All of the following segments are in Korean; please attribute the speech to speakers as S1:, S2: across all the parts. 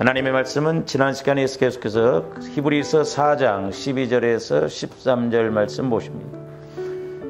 S1: 하나님의 말씀은 지난 시간에 계속해서 히브리서 4장 12절에서 13절 말씀 보십니다.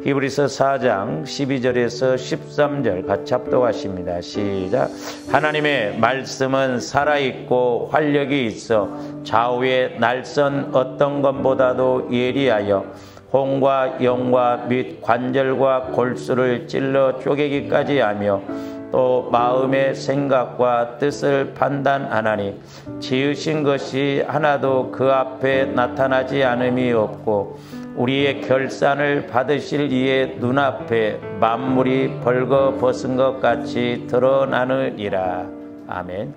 S1: 히브리서 4장 12절에서 13절 같이 합독하십니다. 시작. 하나님의 말씀은 살아있고 활력이 있어 좌우의 날선 어떤 것보다도 예리하여 혼과 영과 및 관절과 골수를 찔러 쪼개기까지 하며 또 마음의 생각과 뜻을 판단하나니 지으신 것이 하나도 그 앞에 나타나지 않음이 없고 우리의 결산을 받으실 이의 눈앞에 만물이 벌거벗은 것 같이 드러나느니라. 아멘.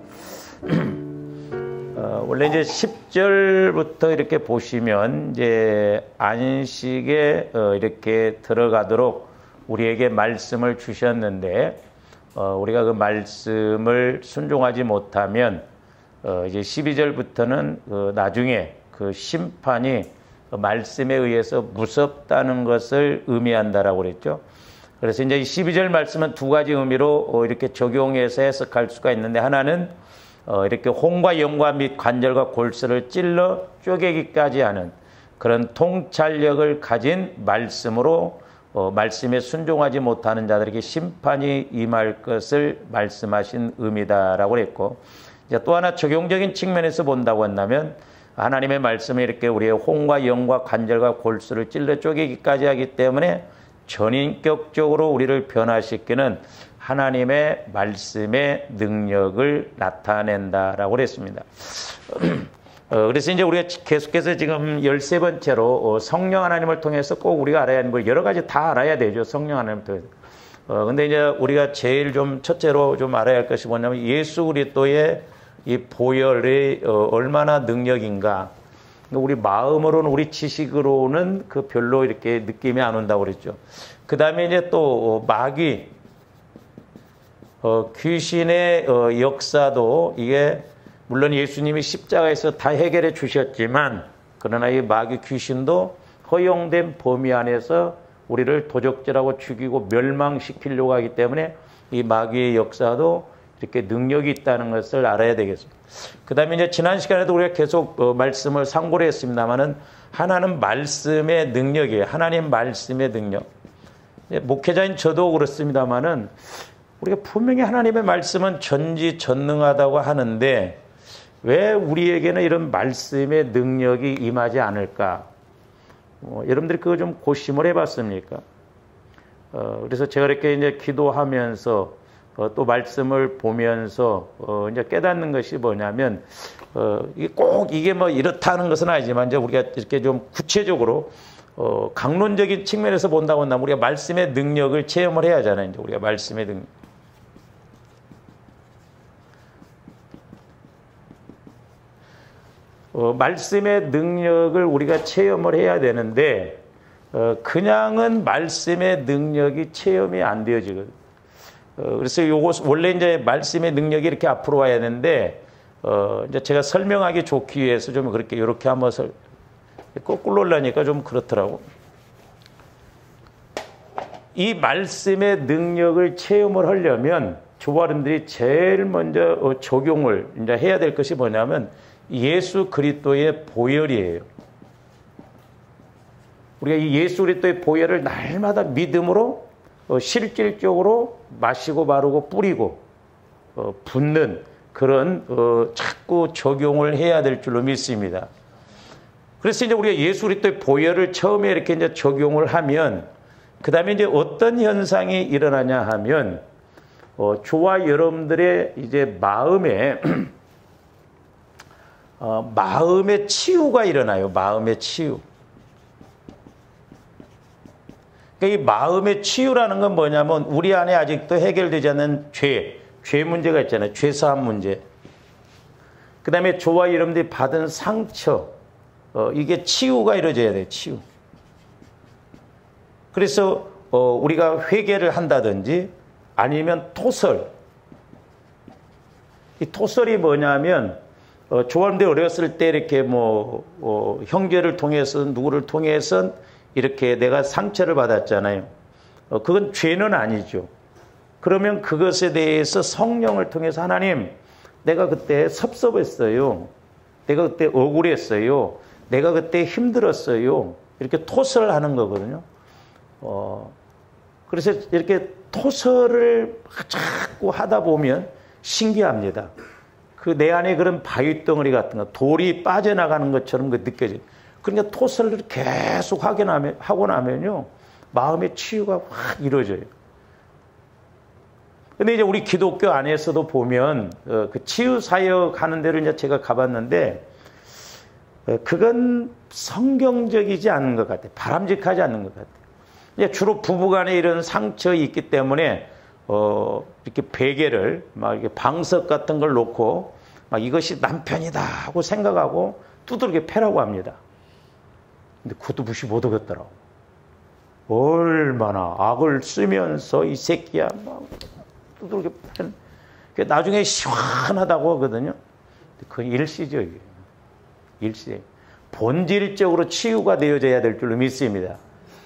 S1: 원래 이제 10절부터 이렇게 보시면 이제 안식에 이렇게 들어가도록 우리에게 말씀을 주셨는데 우리가 그 말씀을 순종하지 못하면 이제 12절부터는 나중에 그 심판이 말씀에 의해서 무섭다는 것을 의미한다라고 그랬죠. 그래서 이제 12절 말씀은 두 가지 의미로 이렇게 적용해서 해석할 수가 있는데, 하나는 이렇게 혼과 영과 및 관절과 골수를 찔러 쪼개기까지 하는 그런 통찰력을 가진 말씀으로 말씀에 순종하지 못하는 자들에게 심판이 임할 것을 말씀하신 의미다라고 했고, 이제 또 하나 적용적인 측면에서 본다고 한다면 하나님의 말씀이 이렇게 우리의 혼과 영과 관절과 골수를 찔러 쪼개기까지 하기 때문에 전인격적으로 우리를 변화시키는 하나님의 말씀의 능력을 나타낸다라고 그랬습니다. 그래서 이제 우리가 계속해서 지금 13번째로 성령 하나님을 통해서 꼭 우리가 알아야 하는 거 여러 가지 다 알아야 되죠. 성령 하나님을 통해서. 근데 이제 우리가 제일 좀 첫째로 좀 알아야 할 것이 뭐냐면 예수 그리스도의 이 보혈이 얼마나 능력인가. 우리 마음으로는 우리 지식으로는 그 별로 이렇게 느낌이 안 온다고 그랬죠. 그 다음에 이제 또 마귀 귀신의 역사도 이게 물론 예수님이 십자가에서 다 해결해 주셨지만 그러나 이 마귀 귀신도 허용된 범위 안에서 우리를 도적질하고 죽이고 멸망시키려고 하기 때문에 이 마귀의 역사도 이렇게 능력이 있다는 것을 알아야 되겠습니다. 그 다음에 이제 지난 시간에도 우리가 계속 말씀을 상고를 했습니다만은 하나는 말씀의 능력이에요. 하나님 말씀의 능력. 목회자인 저도 그렇습니다만은 우리가 분명히 하나님의 말씀은 전지전능하다고 하는데 왜 우리에게는 이런 말씀의 능력이 임하지 않을까? 여러분들이 그거 좀 고심을 해봤습니까? 그래서 제가 이렇게 이제 기도하면서 또 말씀을 보면서 이제 깨닫는 것이 뭐냐면 이게 꼭 이게 뭐 이렇다는 것은 아니지만 이제 우리가 이렇게 좀 구체적으로 강론적인 측면에서 본다고 한다면 우리가 말씀의 능력을 체험을 해야 하잖아요. 이제 우리가 말씀의 능력. 말씀의 능력을 우리가 체험을 해야 되는데 그냥은 말씀의 능력이 체험이 안 되어지거든요. 그래서 요거 원래 이제 말씀의 능력이 이렇게 앞으로 와야 되는데 이제 제가 설명하기 좋기 위해서 좀 그렇게 이렇게 한번 거꾸로 올라니까 좀 그렇더라고. 이 말씀의 능력을 체험을 하려면 조바른들이 제일 먼저 적용을 이제 해야 될 것이 뭐냐면 예수 그리스도의 보혈이에요. 우리가 이 예수 그리스도의 보혈을 날마다 믿음으로 실질적으로 마시고 바르고 뿌리고 붓는 그런 자꾸 적용을 해야 될 줄로 믿습니다. 그래서 이제 우리가 예수 그리스도의 보혈을 처음에 이렇게 이제 적용을 하면 그 다음에 이제 어떤 현상이 일어나냐 하면 저와 여러분들의 이제 마음의 치유가 일어나요. 마음의 치유. 그러니까 이 마음의 치유라는 건 뭐냐면 우리 안에 아직도 해결되지 않는 죄 문제가 있잖아요. 죄사함 문제. 그 다음에 저와 여러분들이 받은 상처, 이게 치유가 이루어져야 돼요. 치유. 그래서 우리가 회개를 한다든지 아니면 토설. 이 토설이 뭐냐면 조원대 어렸을 때 이렇게 형제를 통해서 누구를 통해서 이렇게 내가 상처를 받았잖아요. 그건 죄는 아니죠. 그러면 그것에 대해서 성령을 통해서 하나님 내가 그때 섭섭했어요. 내가 그때 억울했어요. 내가 그때 힘들었어요. 이렇게 토설을 하는 거거든요. 그래서 이렇게 토설을 자꾸 하다 보면 신기합니다. 그 내 안에 그런 바위덩어리 같은 거, 돌이 빠져나가는 것처럼 느껴져요. 그러니까 토설을 계속 하고 나면요, 마음의 치유가 확 이루어져요. 근데 이제 우리 기독교 안에서도 보면, 그 치유 사역 하는 데를 이제 제가 가봤는데, 그건 성경적이지 않은 것 같아요. 바람직하지 않는 것 같아요. 이제 주로 부부간에 이런 상처가 있기 때문에, 이렇게 베개를, 막 이렇게 방석 같은 걸 놓고, 막 이것이 남편이다 하고 생각하고 두드러기 패라고 합니다. 근데 그것도 무시 못 하겠더라고. 얼마나 악을 쓰면서 이 새끼야, 막 두드러기 패는. 나중에 시원하다고 하거든요. 그건 일시적이에요. 일시. 본질적으로 치유가 되어져야 될 줄로 믿습니다.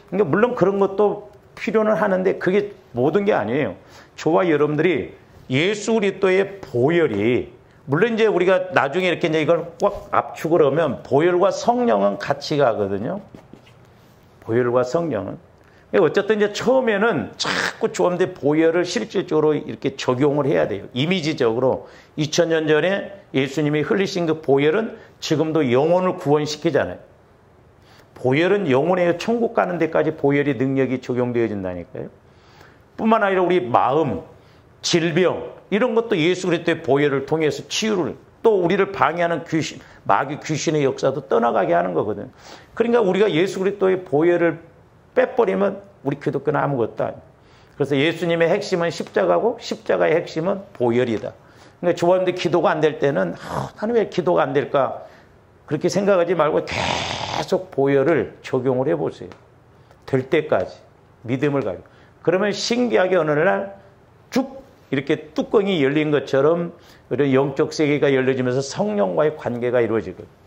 S1: 그러니까 물론 그런 것도 필요는 하는데 그게 모든 게 아니에요. 저와 여러분들이 예수 그리스도의 보혈이, 물론 이제 우리가 나중에 이렇게 이제 이걸 꽉 압축을 하면 보혈과 성령은 같이 가거든요. 보혈과 성령은. 어쨌든 이제 처음에는 자꾸 조합대 보혈을 실질적으로 이렇게 적용을 해야 돼요. 이미지적으로 2000년 전에 예수님이 흘리신 그 보혈은 지금도 영혼을 구원시키잖아요. 보혈은 영혼의 천국 가는 데까지 보혈의 능력이 적용되어진다니까요. 뿐만 아니라 우리 마음, 질병 이런 것도 예수 그리스도의 보혈을 통해서 치유를, 또 우리를 방해하는 귀신, 마귀 귀신의 역사도 떠나가게 하는 거거든요. 그러니까 우리가 예수 그리스도의 보혈을 빼버리면 우리 기독교는 아무것도 아니에요. 그래서 예수님의 핵심은 십자가고 십자가의 핵심은 보혈이다. 그러니까 저한테 기도가 안 될 때는 나는 왜 기도가 안 될까? 그렇게 생각하지 말고 계속 보혈을 적용을 해보세요. 될 때까지 믿음을 가지고. 그러면 신기하게 어느 날 쭉 이렇게 뚜껑이 열린 것처럼 이런 영적 세계가 열려지면서 성령과의 관계가 이루어지거든요.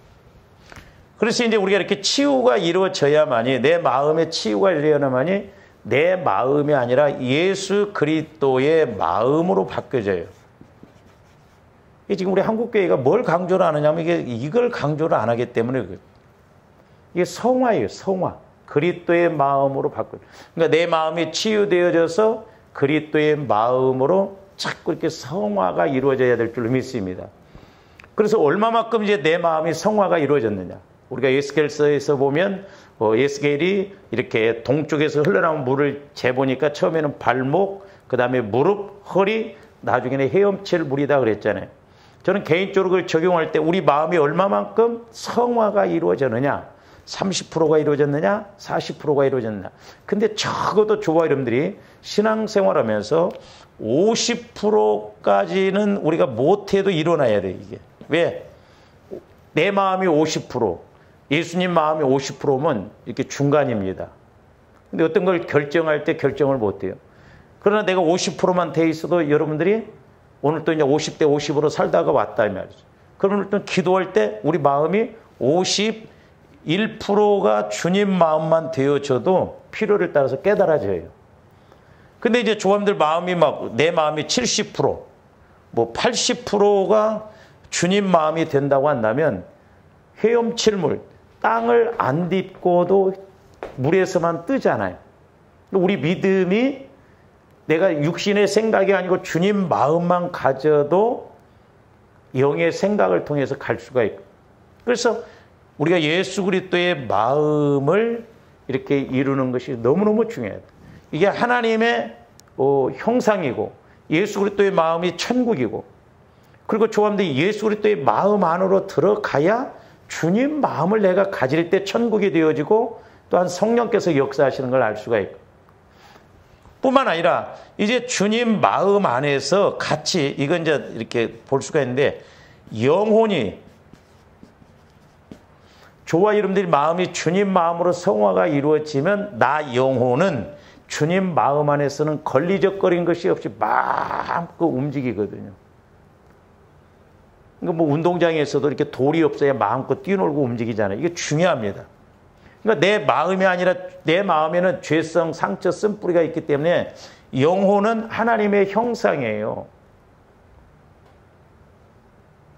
S1: 그래서 이제 우리가 이렇게 치유가 이루어져야만이, 내 마음의 치유가 이루어져야만이 내 마음이 아니라 예수 그리스도의 마음으로 바뀌어져요. 지금 우리 한국교회가 뭘 강조를 하느냐면 이걸 강조를 안 하기 때문에 이게 성화예요. 성화. 그리스도의 마음으로 바뀌어요. 그러니까 내 마음이 치유되어져서 그리스도의 마음으로 자꾸 이렇게 성화가 이루어져야 될 줄로 믿습니다. 그래서 얼마만큼 이제 내 마음이 성화가 이루어졌느냐. 우리가 에스겔서에서 보면 에스겔이 이렇게 동쪽에서 흘러나온 물을 재보니까 처음에는 발목, 그 다음에 무릎, 허리, 나중에는 헤엄칠 물이다 그랬잖아요. 저는 개인적으로 그걸 적용할 때 우리 마음이 얼마만큼 성화가 이루어졌느냐, 30%가 이루어졌느냐, 40%가 이루어졌느냐. 근데 적어도 저와 여러분들이 신앙생활하면서 50%까지는 우리가 못해도 일어나야 돼, 이게. 왜? 내 마음이 50%, 예수님 마음이 50%면 이렇게 중간입니다. 근데 어떤 걸 결정할 때 결정을 못해요. 그러나 내가 50%만 돼 있어도 여러분들이 오늘 또 이제 50대 50으로 살다가 왔다 이 말이죠. 그러면 일단 기도할 때 우리 마음이 51%가 주님 마음만 되어져도 필요를 따라서 깨달아져요. 근데 이제 조함들 마음이 내 마음이 70%, 뭐 80%가 주님 마음이 된다고 한다면 헤엄칠 물, 땅을 안 딛고도 물에서만 뜨잖아요. 우리 믿음이 내가 육신의 생각이 아니고 주님 마음만 가져도 영의 생각을 통해서 갈 수가 있고. 그래서 우리가 예수 그리스도의 마음을 이렇게 이루는 것이 너무너무 중요해요. 이게 하나님의 형상이고 예수 그리스도의 마음이 천국이고, 그리고 조함들이 예수 그리스도의 마음 안으로 들어가야 주님 마음을 내가 가질 때 천국이 되어지고 또한 성령께서 역사하시는 걸 알 수가 있고, 뿐만 아니라 이제 주님 마음 안에서 같이 이건 이제 이렇게 볼 수가 있는데, 영혼이, 저와 여러분들이 마음이 주님 마음으로 성화가 이루어지면 나 영혼은 주님 마음 안에서는 걸리적거린 것이 없이 마음껏 움직이거든요. 그러니까 뭐 운동장에서도 이렇게 돌이 없어야 마음껏 뛰놀고 움직이잖아요. 이게 중요합니다. 그러니까 내 마음이 아니라 내 마음에는 죄성, 상처, 쓴뿌리가 있기 때문에 영혼은 하나님의 형상이에요.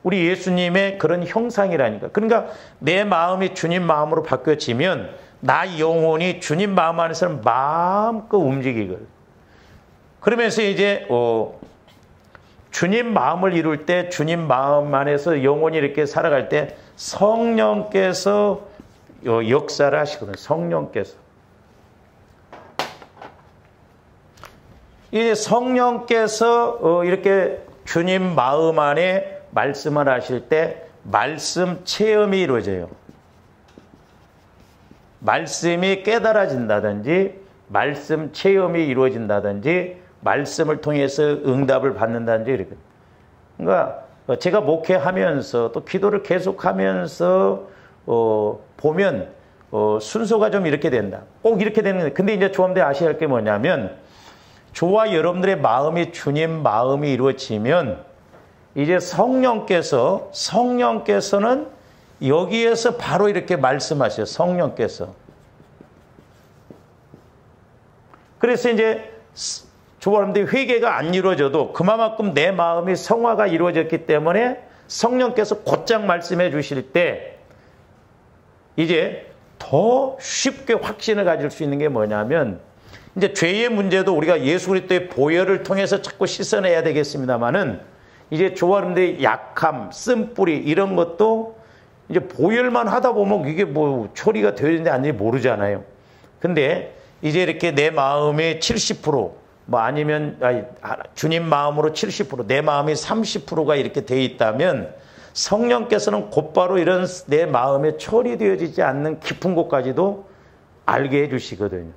S1: 우리 예수님의 그런 형상이라니까. 그러니까 내 마음이 주님 마음으로 바뀌어지면 나 영혼이 주님 마음 안에서는 마음껏 움직이거든. 그러면서 이제 주님 마음을 이룰 때, 주님 마음 안에서 영혼이 이렇게 살아갈 때 성령께서 역사를 하시거든요. 성령께서. 이 성령께서 이렇게 주님 마음 안에 말씀을 하실 때 말씀 체험이 이루어져요. 말씀이 깨달아진다든지, 말씀 체험이 이루어진다든지, 말씀을 통해서 응답을 받는다든지 이렇게. 그러니까 제가 목회하면서 또 기도를 계속하면서 보면 순서가 좀 이렇게 된다. 꼭 이렇게 되는 건데, 근데 이제 조함대 아셔야 할 게 뭐냐면, 저와 여러분들의 마음이 주님 마음이 이루어지면 이제 성령께서는 여기에서 바로 이렇게 말씀하셔요. 성령께서. 그래서 이제 저와 여러분들이 회개가 안 이루어져도 그만큼 내 마음이 성화가 이루어졌기 때문에 성령께서 곧장 말씀해 주실 때 이제 더 쉽게 확신을 가질 수 있는 게 뭐냐면, 이제 죄의 문제도 우리가 예수 그리스도의 보혈을 통해서 자꾸 씻어내야 되겠습니다만은, 이제 저와 여러분들의 약함, 쓴뿌리 이런 것도 이제 보혈만 하다 보면 이게 뭐 처리가 되는지 안 되는지 모르잖아요. 근데 이제 이렇게 내 마음의 70%, 뭐 아니면 주님 마음으로 70%, 내 마음이 30%가 이렇게 돼 있다면 성령께서는 곧바로 이런 내 마음에 처리되어지지 않는 깊은 곳까지도 알게 해주시거든요.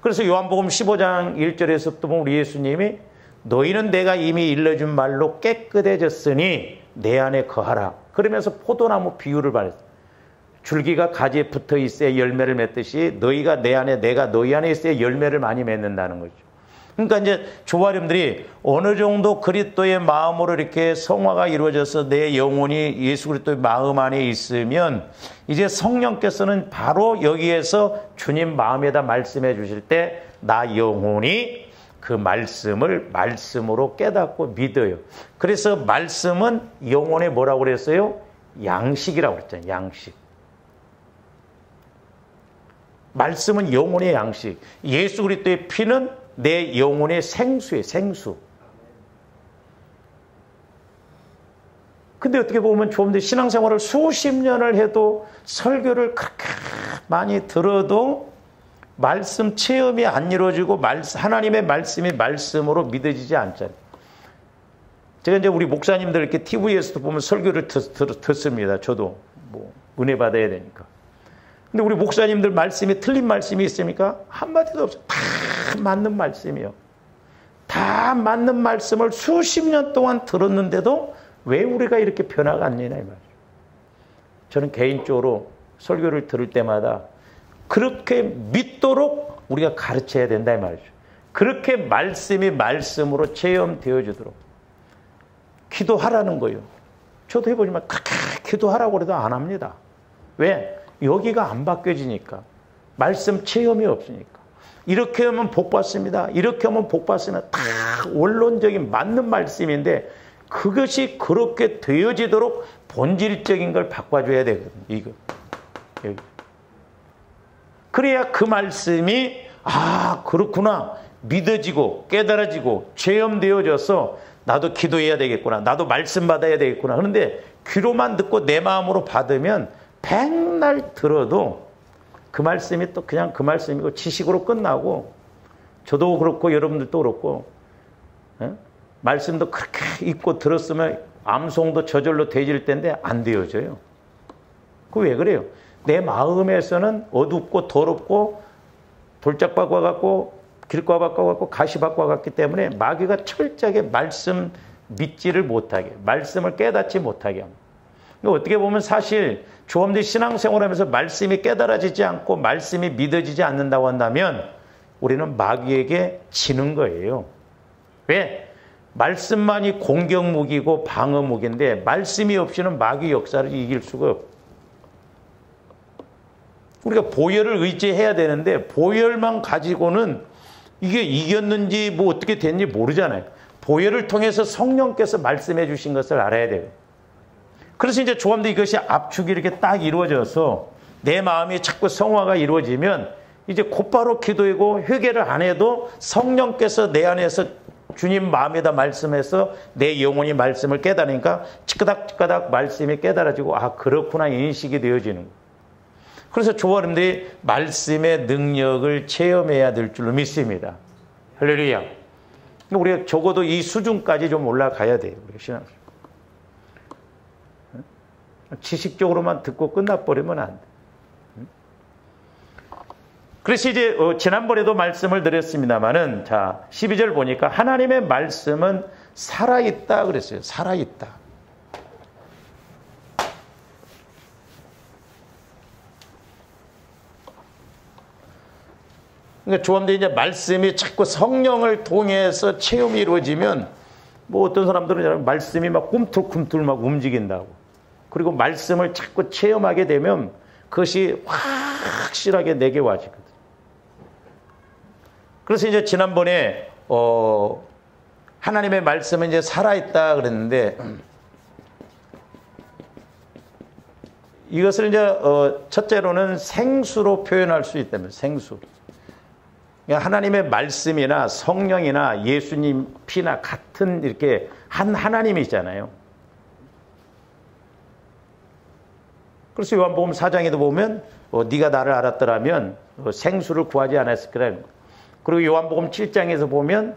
S1: 그래서 요한복음 15장 1절에서부터 보면 우리 예수님이 너희는 내가 이미 일러준 말로 깨끗해졌으니 내 안에 거하라. 그러면서 포도나무 비유를 말했어요. 줄기가 가지에 붙어 있어야 열매를 맺듯이 너희가 내 안에, 내가 너희 안에 있어야 열매를 많이 맺는다는 거죠. 그러니까 이제 조아림들이 어느 정도 그리스도의 마음으로 이렇게 성화가 이루어져서 내 영혼이 예수 그리스도의 마음 안에 있으면 이제 성령께서는 바로 여기에서 주님 마음에다 말씀해 주실 때 나 영혼이 그 말씀을 말씀으로 깨닫고 믿어요. 그래서 말씀은 영혼에 뭐라고 그랬어요? 양식이라고 그랬잖아요. 양식. 말씀은 영혼의 양식. 예수 그리스도의 피는 내 영혼의 생수예요. 생수. 근데 어떻게 보면 좀 더 신앙생활을 수십 년을 해도 설교를 그렇게 많이 들어도 말씀 체험이 안 이루어지고 하나님의 말씀이 말씀으로 믿어지지 않잖아요. 제가 이제 우리 목사님들 이렇게 TV에서도 보면 설교를 듣습니다. 저도 뭐 은혜 받아야 되니까. 근데 우리 목사님들 말씀이 틀린 말씀이 있습니까? 한마디도 없어요. 다 맞는 말씀이요. 다 맞는 말씀을 수십 년 동안 들었는데도 왜 우리가 이렇게 변화가 안 되나 이 말이죠. 저는 개인적으로 설교를 들을 때마다 그렇게 믿도록 우리가 가르쳐야 된다 이 말이죠. 그렇게 말씀이 말씀으로 체험되어 주도록 기도하라는 거예요. 저도 해보지만 그렇게 기도하라고 해도 안 합니다. 왜? 여기가 안 바뀌어지니까. 말씀 체험이 없으니까. 이렇게 하면 복 받습니다. 이렇게 하면 복 받습니다. 다 원론적인 맞는 말씀인데 그것이 그렇게 되어지도록 본질적인 걸 바꿔줘야 되거든요. 이거. 여기. 그래야 그 말씀이 그렇구나 믿어지고 깨달아지고 체험되어져서 나도 기도해야 되겠구나. 나도 말씀 받아야 되겠구나. 그런데 귀로만 듣고 내 마음으로 받으면 백날 들어도 그 말씀이 또 그냥 그 말씀이고 지식으로 끝나고 저도 그렇고 여러분들도 그렇고 말씀도 그렇게 읽고 들었으면 암송도 저절로 되질 텐데 안 되어져요. 그 왜 그래요? 내 마음에서는 어둡고 더럽고 돌짝밭과 같고 길과밭과 같고 가시밭과 같기 때문에 마귀가 철저하게 말씀 믿지를 못하게, 말씀을 깨닫지 못하게 합니다. 어떻게 보면 사실 조함들 신앙생활하면서 말씀이 깨달아지지 않고 말씀이 믿어지지 않는다고 한다면 우리는 마귀에게 지는 거예요. 왜? 말씀만이 공격 무기고 방어 무기인데 말씀이 없이는 마귀 역사를 이길 수가 없어요. 우리가 보혈을 의지해야 되는데 보혈만 가지고는 이게 이겼는지 뭐 어떻게 됐는지 모르잖아요. 보혈을 통해서 성령께서 말씀해 주신 것을 알아야 돼요. 그래서 이제 조감도 이것이 압축이 이렇게 딱 이루어져서 내 마음이 자꾸 성화가 이루어지면 이제 곧바로 기도이고 회개를 안 해도 성령께서 내 안에서 주님 마음에다 말씀해서 내 영혼이 말씀을 깨달으니까 찌끄닥찌끄닥 말씀이 깨달아지고 아 그렇구나 인식이 되어지는 거예요. 그래서 조원님들이 말씀의 능력을 체험해야 될 줄로 믿습니다. 할렐루야. 우리가 적어도 이 수준까지 좀 올라가야 돼요. 우리 신앙. 지식적으로만 듣고 끝나버리면 안 돼. 그래서 이제 지난번에도 말씀을 드렸습니다마는 자 12절 보니까 하나님의 말씀은 살아있다 그랬어요. 살아있다. 그러니까 조함대 이제 말씀이 자꾸 성령을 통해서 체험이 이루어지면 뭐 어떤 사람들은 말씀이 막 꿈틀꿈틀 막 움직인다고. 그리고 말씀을 자꾸 체험하게 되면 그것이 확실하게 내게 와지거든. 그래서 이제 지난번에 하나님의 말씀은 이제 살아있다 그랬는데 이것을 이제 첫째로는 생수로 표현할 수 있다면 생수. 그러니까 하나님의 말씀이나 성령이나 예수님 피나 같은 이렇게 한 하나님이잖아요. 그래서 요한복음 4장에도 보면 네가 나를 알았더라면 생수를 구하지 않았을 거라. 그리고 요한복음 7장에서 보면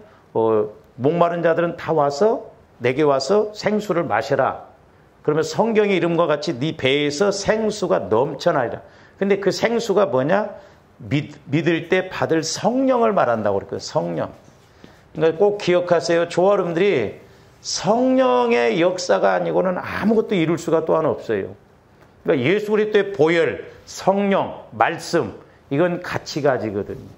S1: 목마른 자들은 다 와서 내게 와서 생수를 마셔라. 그러면 성경의 이름과 같이 네 배에서 생수가 넘쳐나리라. 근데 그 생수가 뭐냐? 믿을 때 받을 성령을 말한다고 그랬거든요. 성령. 그러니까 꼭 기억하세요. 조아름들이 성령의 역사가 아니고는 아무것도 이룰 수가 또한 없어요. 그러니까 예수 그리스도의 보혈, 성령, 말씀 이건 같이 가지거든요.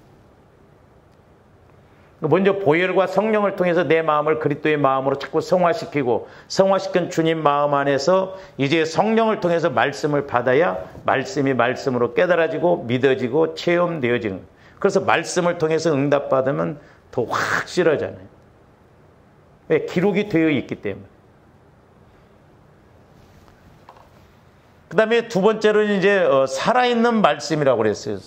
S1: 먼저 보혈과 성령을 통해서 내 마음을 그리스도의 마음으로 자꾸 성화시키고 성화시킨 주님 마음 안에서 이제 성령을 통해서 말씀을 받아야 말씀이 말씀으로 깨달아지고 믿어지고 체험되어지는 거예요. 그래서 말씀을 통해서 응답받으면 더 확실하잖아요. 왜? 기록이 되어 있기 때문에. 그 다음에 두 번째로는 이제 살아있는 말씀이라고 그랬어요.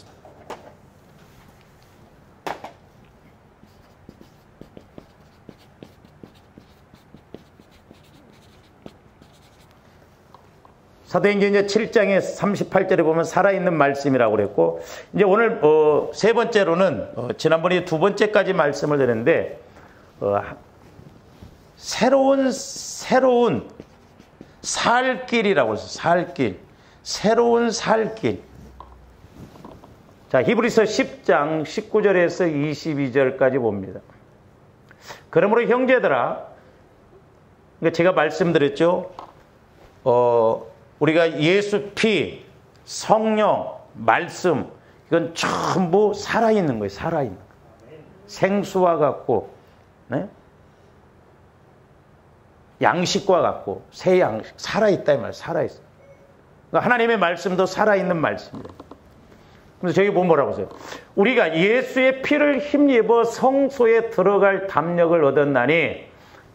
S1: 사도행전 이제 7장에 38절에 보면 살아있는 말씀이라고 그랬고, 이제 오늘 세 번째로는 지난번에 두 번째까지 말씀을 드렸는데 새로운 살 길이라고 했어요. 살 길. 새로운 살 길. 자, 히브리서 10장 19절에서 22절까지 봅니다. 그러므로 형제들아, 제가 말씀드렸죠. 우리가 예수 피, 성령, 말씀 이건 전부 살아있는 거예요. 살아있는 거예요. 생수와 같고 네? 양식과 같고 새 양식 살아있다 이 말. 살아있어. 그러니까 하나님의 말씀도 살아있는 말씀이에요. 그래서 저기 보면 뭐라고 하세요? 우리가 예수의 피를 힘입어 성소에 들어갈 담력을 얻었나니,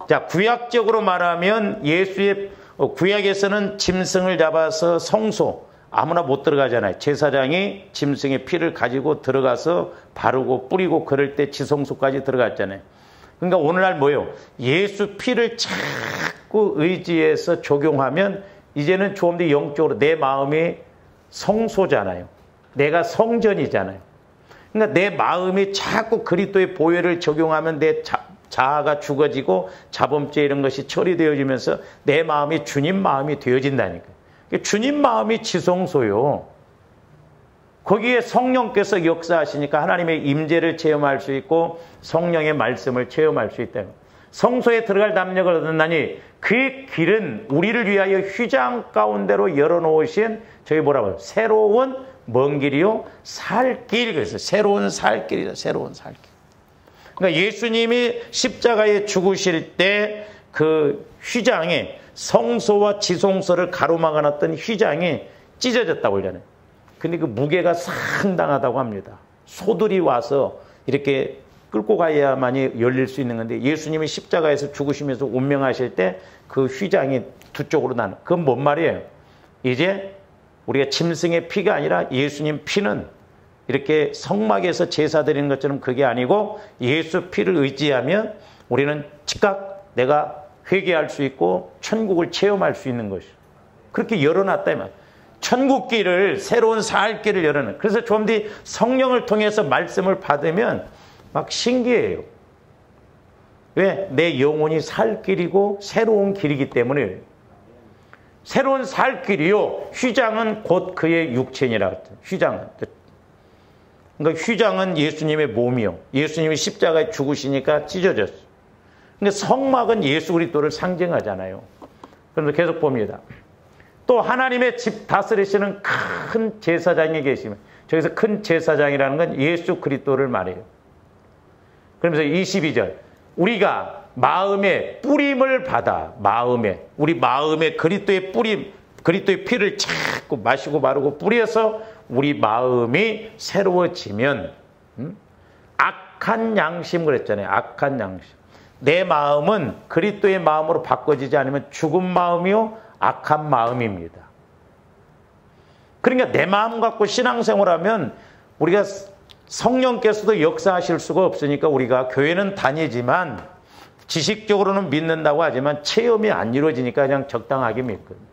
S1: 자 구약적으로 말하면 예수의 구약에서는 짐승을 잡아서 성소 아무나 못 들어가잖아요. 제사장이 짐승의 피를 가지고 들어가서 바르고 뿌리고 그럴 때 지성소까지 들어갔잖아요. 그러니까 오늘날 뭐예요? 예수 피를 자꾸 의지해서 적용하면 이제는 좀 더 영적으로 내 마음이 성소잖아요. 내가 성전이잖아요. 그러니까 내 마음이 자꾸 그리스도의 보혈을 적용하면 내 자아가 죽어지고 자범죄 이런 것이 처리되어지면서 내 마음이 주님 마음이 되어진다니까요. 주님 마음이 지성소요. 거기에 성령께서 역사하시니까 하나님의 임재를 체험할 수 있고 성령의 말씀을 체험할 수 있다. 성소에 들어갈 담력을 얻었나니 그 길은 우리를 위하여 휘장 가운데로 열어놓으신 저희 뭐라고 해요? 새로운 먼 길이요? 살 길. 그래서 새로운 살 길이다. 새로운 살 길. 그러니까 예수님이 십자가에 죽으실 때 그 휘장에 성소와 지성소를 가로막아놨던 휘장이 찢어졌다고 그러잖아요. 근데 그 무게가 상당하다고 합니다. 소들이 와서 이렇게 끌고 가야만이 열릴 수 있는 건데 예수님이 십자가에서 죽으시면서 운명하실 때 그 휘장이 두 쪽으로 나는 그건 뭔 말이에요? 이제 우리가 짐승의 피가 아니라 예수님 피는 이렇게 성막에서 제사 드리는 것처럼 그게 아니고 예수 피를 의지하면 우리는 즉각 내가 회개할 수 있고 천국을 체험할 수 있는 것이죠. 그렇게 열어놨다 이 말. 천국 길을 새로운 살 길을 열어놓은. 그래서 좀 뒤 성령을 통해서 말씀을 받으면 막 신기해요. 왜? 내 영혼이 살 길이고 새로운 길이기 때문에. 새로운 살 길이요. 휘장은 곧 그의 육체니라. 휘장은. 그러니까 휘장은 예수님의 몸이요. 예수님이 십자가에 죽으시니까 찢어졌어. 그러니까 성막은 예수 그리스도를 상징하잖아요. 그래서 계속 봅니다. 또 하나님의 집 다스리시는 큰 제사장이 계시면 저기서 큰 제사장이라는 건 예수 그리스도를 말해요. 그러면서 22절 우리가 마음의 뿌림을 받아 우리 마음의 그리스도의 뿌림 그리스도의 피를 자꾸 마시고 마르고 뿌려서 우리 마음이 새로워지면 악한 양심 그랬잖아요. 악한 양심. 내 마음은 그리스도의 마음으로 바꿔지지 않으면 죽은 마음이요 악한 마음입니다. 그러니까 내 마음 갖고 신앙생활하면 우리가 성령께서도 역사하실 수가 없으니까 우리가 교회는 다니지만 지식적으로는 믿는다고 하지만 체험이 안 이루어지니까 그냥 적당하게 믿거든요.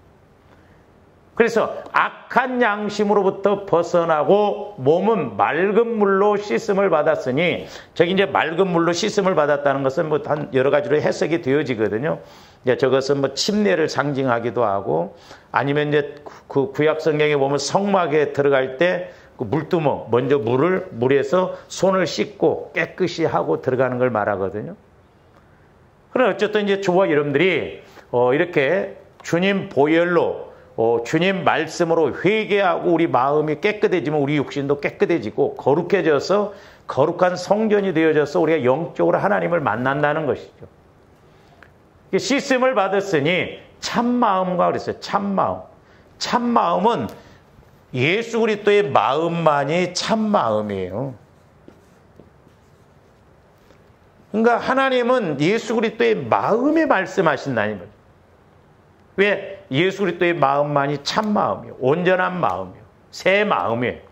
S1: 그래서 악한 양심으로부터 벗어나고 몸은 맑은 물로 씻음을 받았으니 저기 이제 맑은 물로 씻음을 받았다는 것은 뭐 여러 가지로 해석이 되어지거든요. 이제 저것은 뭐 침례를 상징하기도 하고 아니면 이제 그 구약 성경에 보면 성막에 들어갈 때 그 물두멍 먼저 물에서 손을 씻고 깨끗이 하고 들어가는 걸 말하거든요. 그럼 어쨌든 이제 저와 여러분들이 이렇게 주님 보혈로 주님 말씀으로 회개하고 우리 마음이 깨끗해지면 우리 육신도 깨끗해지고 거룩해져서 거룩한 성전이 되어져서 우리가 영적으로 하나님을 만난다는 것이죠. 씻음을 받았으니 참마음과 그랬어요. 참마음. 참마음은 예수 그리스도의 마음만이 참마음이에요. 그러니까 하나님은 예수 그리스도의 마음에 말씀하신다는 거예요. 왜? 예수 그리스도의 마음만이 참마음이에요. 온전한 마음이에요. 새 마음이에요.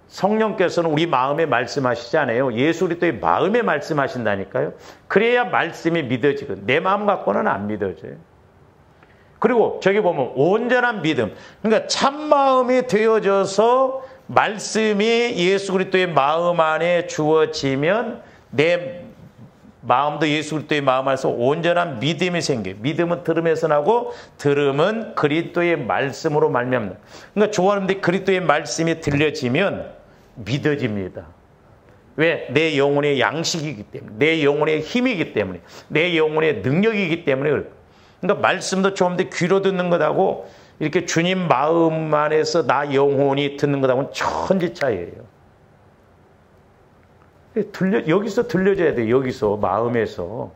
S1: 성령께서는 우리 마음에 말씀하시지 않아요. 예수 그리스도의 마음에 말씀하신다니까요. 그래야 말씀이 믿어지거든요. 내 마음 갖고는 안 믿어져요. 그리고 저기 보면 온전한 믿음. 그러니까 참마음이 되어져서 말씀이 예수 그리스도의 마음 안에 주어지면 내 마음도 예수 그리스도의 마음 안에서 온전한 믿음이 생겨요. 믿음은 들음에서 나고 들음은 그리스도의 말씀으로 말미암는다. 그러니까 좋아하는데 그리스도의 말씀이 들려지면 믿어집니다. 왜? 내 영혼의 양식이기 때문에, 내 영혼의 힘이기 때문에, 내 영혼의 능력이기 때문에 그렇고. 그러니까 말씀도 좀 더 귀로 듣는 것하고 이렇게 주님 마음 안에서 나 영혼이 듣는 것하고는 천지 차이예요. 여기서 들려줘야 돼요. 여기서 마음에서.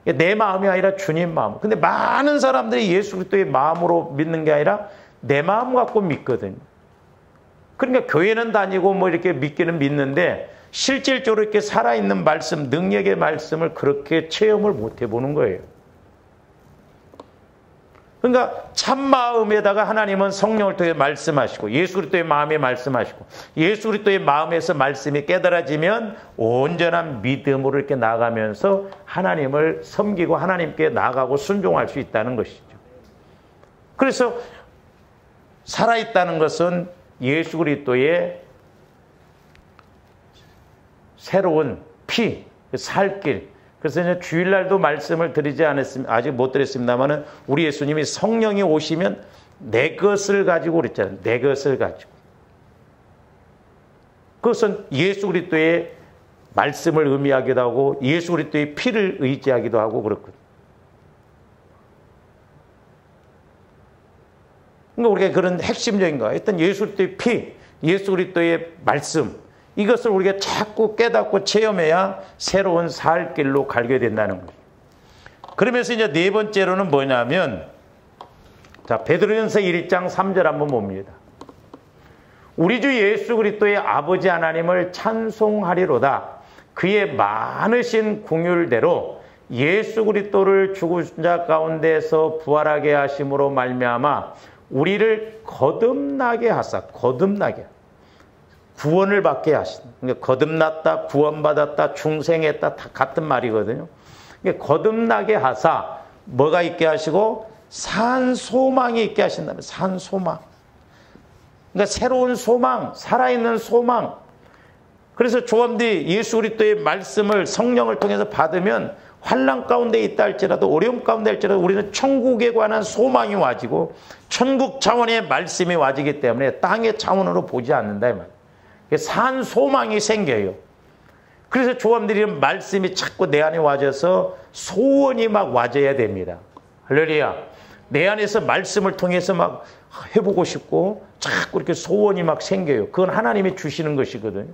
S1: 내 마음이 아니라 주님 마음. 근데 많은 사람들이 예수 그리스도의 마음으로 믿는 게 아니라 내 마음 갖고 믿거든요. 그러니까 교회는 다니고 뭐 이렇게 믿기는 믿는데 실질적으로 이렇게 살아있는 말씀, 능력의 말씀을 그렇게 체험을 못 해보는 거예요. 그러니까 참마음에다가 하나님은 성령을 통해 말씀하시고 예수 그리스도의 마음에 말씀하시고 예수 그리스도의 마음에서 말씀이 깨달아지면 온전한 믿음으로 이렇게 나가면서 하나님을 섬기고 하나님께 나가고 순종할 수 있다는 것이죠. 그래서 살아있다는 것은 예수 그리스도의 새로운 피, 살길. 그래서 이제 주일날도 말씀을 드리지 않았습니다. 아직 못 드렸습니다만은 우리 예수님이 성령이 오시면 내 것을 가지고 그랬잖아요. 내 것을 가지고. 그것은 예수 그리스도의 말씀을 의미하기도 하고 예수 그리스도의 피를 의지하기도 하고 그렇거든요. 그러니까 우리가 그런 핵심적인 거, 일단 예수 그리스도의 피, 예수 그리스도의 말씀, 이것을 우리가 자꾸 깨닫고 체험해야 새로운 살 길로 갈게 된다는 거예요. 그러면서 이제 네 번째로는 뭐냐면, 자, 베드로전서 1장 3절 한번 봅니다. 우리 주 예수 그리스도의 아버지 하나님을 찬송하리로다. 그의 많으신 긍휼대로 예수 그리스도를 죽으신 자 가운데서 부활하게 하심으로 말미암아 우리를 거듭나게 하사, 거듭나게, 구원을 받게 하신. 그러니까 거듭났다, 구원받았다, 중생했다 다 같은 말이거든요. 그러니까 거듭나게 하사 뭐가 있게 하시고 산 소망이 있게 하신다면 산 소망. 그러니까 새로운 소망, 살아있는 소망. 그래서 조함들이 예수 그리스도의 말씀을 성령을 통해서 받으면 환난 가운데 있다 할지라도 어려움 가운데 할지라도 우리는 천국에 관한 소망이 와지고 천국 차원의 말씀이 와지기 때문에 땅의 차원으로 보지 않는다 이 말이에요. 산 소망이 생겨요. 그래서 조함들이 말씀이 자꾸 내 안에 와져서 소원이 막 와져야 됩니다. 할렐루야. 내 안에서 말씀을 통해서 막 해보고 싶고 자꾸 이렇게 소원이 막 생겨요. 그건 하나님이 주시는 것이거든요.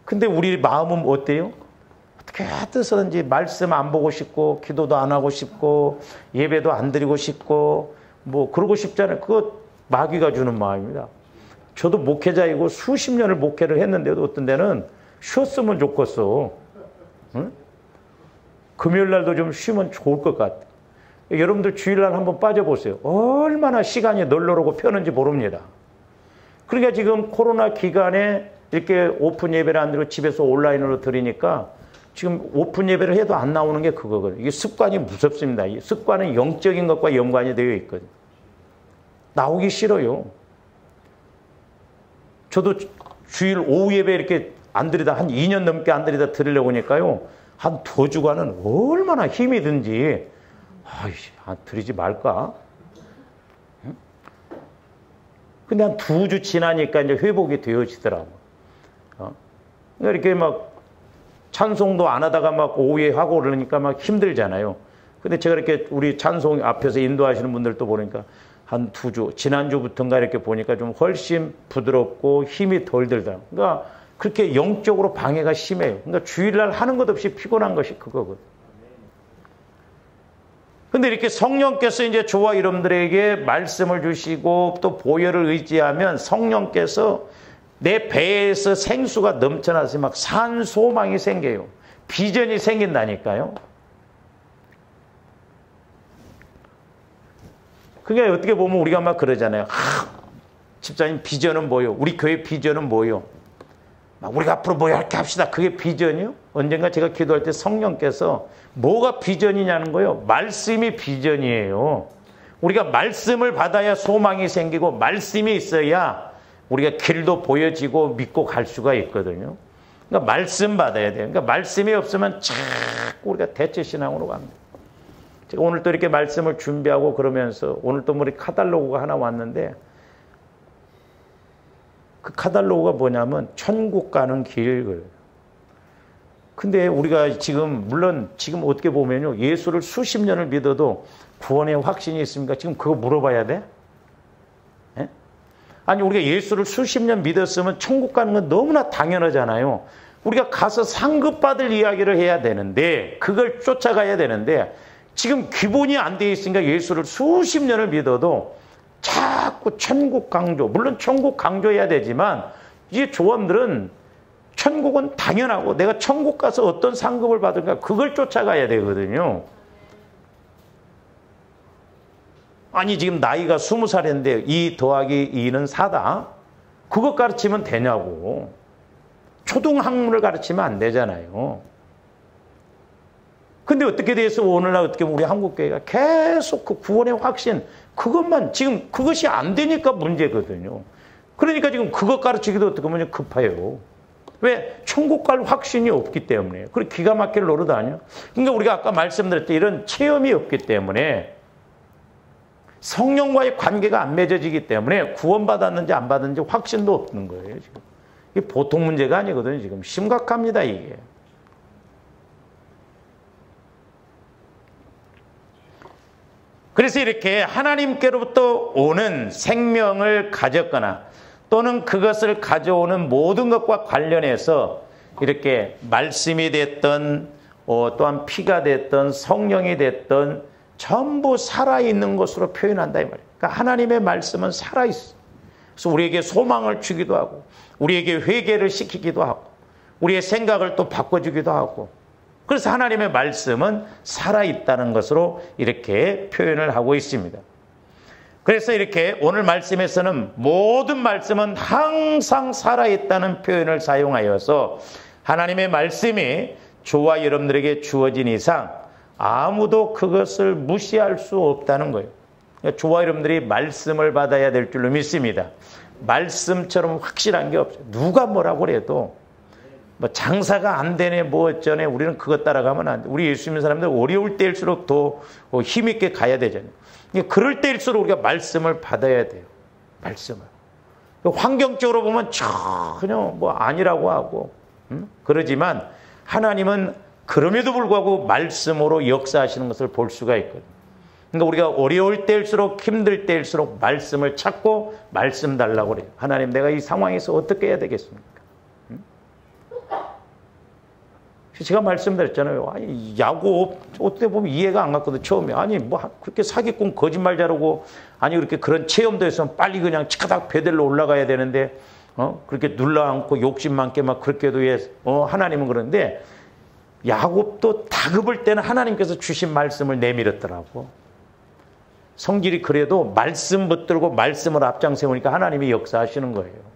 S1: 근데 우리 마음은 어때요? 어떻게 해서든지 말씀 안 보고 싶고 기도도 안 하고 싶고 예배도 안 드리고 싶고 뭐 그러고 싶잖아요. 그거 마귀가 주는 마음입니다. 저도 목회자이고 수십 년을 목회를 했는데도 어떤 데는 쉬었으면 좋겠어. 응? 금요일 날도 좀 쉬면 좋을 것 같아. 여러분들 주일날 한번 빠져보세요. 얼마나 시간이 널널하고 편한지 모릅니다. 그러니까 지금 코로나 기간에 이렇게 오픈 예배를 안 드리고 집에서 온라인으로 드리니까 지금 오픈 예배를 해도 안 나오는 게 그거거든요. 이게 습관이 무섭습니다. 이 습관은 영적인 것과 연관이 되어 있거든요. 나오기 싫어요. 저도 주일 오후 예배 이렇게 안 드리다 한 2년 넘게 안 드리다 드리려고 하니까요. 한 2주간은 얼마나 힘이 든지 아이씨, 드리지 말까? 응? 근데 한 2주 지나니까 이제 회복이 되어지더라고. 그러니까 이렇게 막 찬송도 안 하다가 막 오후에 하고 그러니까 막 힘들잖아요. 근데 제가 이렇게 우리 찬송 앞에서 인도하시는 분들도 보니까 한 2주, 지난주부터인가 이렇게 보니까 좀 훨씬 부드럽고 힘이 덜 들더라고요. 그러니까 그렇게 영적으로 방해가 심해요. 그러니까 주일날 하는 것 없이 피곤한 것이 그거거든요. 근데 이렇게 성령께서 이제 저와 여러분들에게 말씀을 주시고 또 보혈을 의지하면 성령께서 내 배에서 생수가 넘쳐나서 막 산 소망이 생겨요. 비전이 생긴다니까요. 그게 어떻게 보면 우리가 막 그러잖아요. 집사님 비전은 뭐요? 우리 교회 비전은 뭐요? 막 우리가 앞으로 뭐 이렇게 합시다. 그게 비전이요? 언젠가 제가 기도할 때 성령께서 뭐가 비전이냐는 거예요. 말씀이 비전이에요. 우리가 말씀을 받아야 소망이 생기고 말씀이 있어야 우리가 길도 보여지고 믿고 갈 수가 있거든요. 그러니까 말씀 받아야 돼요. 그러니까 말씀이 없으면 자꾸 우리가 대체신앙으로 갑니다. 제가 오늘 또 이렇게 말씀을 준비하고 그러면서 오늘 또 우리 카탈로그가 하나 왔는데 그 카탈로그가 뭐냐면 천국 가는 길. 근데 우리가 지금 물론 지금 어떻게 보면요. 예수를 수십 년을 믿어도 구원의 확신이 있습니까? 지금 그거 물어봐야 돼? 예? 아니 우리가 예수를 수십 년 믿었으면 천국 가는 건 너무나 당연하잖아요. 우리가 가서 상급받을 이야기를 해야 되는데 그걸 쫓아가야 되는데 지금 기본이 안 돼 있으니까 예수를 수십 년을 믿어도 자꾸 천국 강조, 물론 천국 강조해야 되지만 이제 조원들은 천국은 당연하고 내가 천국 가서 어떤 상급을 받을까 그걸 쫓아가야 되거든요. 아니 지금 나이가 20살인데 2 더하기 2는 4다. 그것 가르치면 되냐고. 초등학문을 가르치면 안 되잖아요. 근데 어떻게 돼서 오늘날 어떻게 보면 우리 한국교회가 계속 그 구원의 확신 그것만 지금 그것이 안 되니까 문제거든요. 그러니까 지금 그것 가르치기도 어떻게 보면 급해요. 왜? 천국 갈 확신이 없기 때문에. 그리고 기가 막힐 노릇 아니야? 그러니까 우리가 아까 말씀드렸듯이 이런 체험이 없기 때문에 성령과의 관계가 안 맺어지기 때문에 구원받았는지 안 받았는지 확신도 없는 거예요. 지금. 이게 보통 문제가 아니거든요. 지금 심각합니다. 이게. 그래서 이렇게 하나님께로부터 오는 생명을 가졌거나 또는 그것을 가져오는 모든 것과 관련해서 이렇게 말씀이 됐던 또한 피가 됐던 성령이 됐던 전부 살아있는 것으로 표현한다 이 말이에요. 그러니까 하나님의 말씀은 살아있어. 그래서 우리에게 소망을 주기도 하고 우리에게 회개를 시키기도 하고 우리의 생각을 또 바꿔주기도 하고 그래서 하나님의 말씀은 살아있다는 것으로 이렇게 표현을 하고 있습니다. 그래서 이렇게 오늘 말씀에서는 모든 말씀은 항상 살아있다는 표현을 사용하여서 하나님의 말씀이 저와 여러분들에게 주어진 이상 아무도 그것을 무시할 수 없다는 거예요. 저와 여러분들이 말씀을 받아야 될 줄로 믿습니다. 말씀처럼 확실한 게 없어요. 누가 뭐라고 그래도 뭐 장사가 안 되네 뭐 어쩌네 우리는 그것 따라가면 안 돼. 우리 예수 믿는 사람들 어려울 때일수록 더 힘있게 가야 되잖아요. 그럴 때일수록 우리가 말씀을 받아야 돼요. 말씀을. 환경적으로 보면 전혀 뭐 아니라고 하고 그러지만 하나님은 그럼에도 불구하고 말씀으로 역사하시는 것을 볼 수가 있거든요. 그러니까 우리가 어려울 때일수록 힘들 때일수록 말씀을 찾고 말씀 달라고 그래요. 하나님 내가 이 상황에서 어떻게 해야 되겠습니까? 제가 말씀드렸잖아요. 아니, 야곱, 어떻게 보면 이해가 안 갔거든, 처음에. 아니, 뭐, 그렇게 사기꾼 거짓말 잘하고, 아니, 그렇게 그런 체험도 해서 빨리 그냥 치카닥 베델로 올라가야 되는데, 그렇게 눌러앉고 욕심 많게 막 그렇게도 해, 하나님은 그러는데, 야곱도 다급을 때는 하나님께서 주신 말씀을 내밀었더라고. 성질이 그래도 말씀 붙들고 말씀을 앞장 세우니까 하나님이 역사하시는 거예요.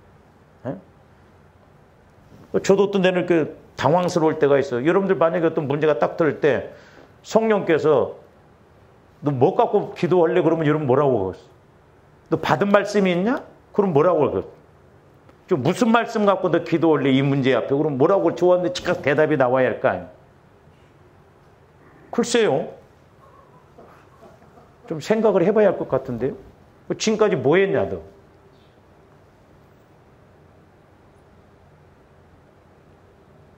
S1: 저도 어떤 데는 당황스러울 때가 있어요. 여러분들 만약에 어떤 문제가 딱 들을 때 성령께서 너 뭐 갖고 기도할래? 그러면 여러분 뭐라고 하겠어? 너 받은 말씀이 있냐? 그럼 뭐라고 하겠어? 좀 무슨 말씀 갖고 너 기도할래? 이 문제 앞에. 그럼 뭐라고 좋았는데 즉각 대답이 나와야 할 거 아니야? 글쎄요. 좀 생각을 해봐야 할 것 같은데요. 지금까지 뭐 했냐 너?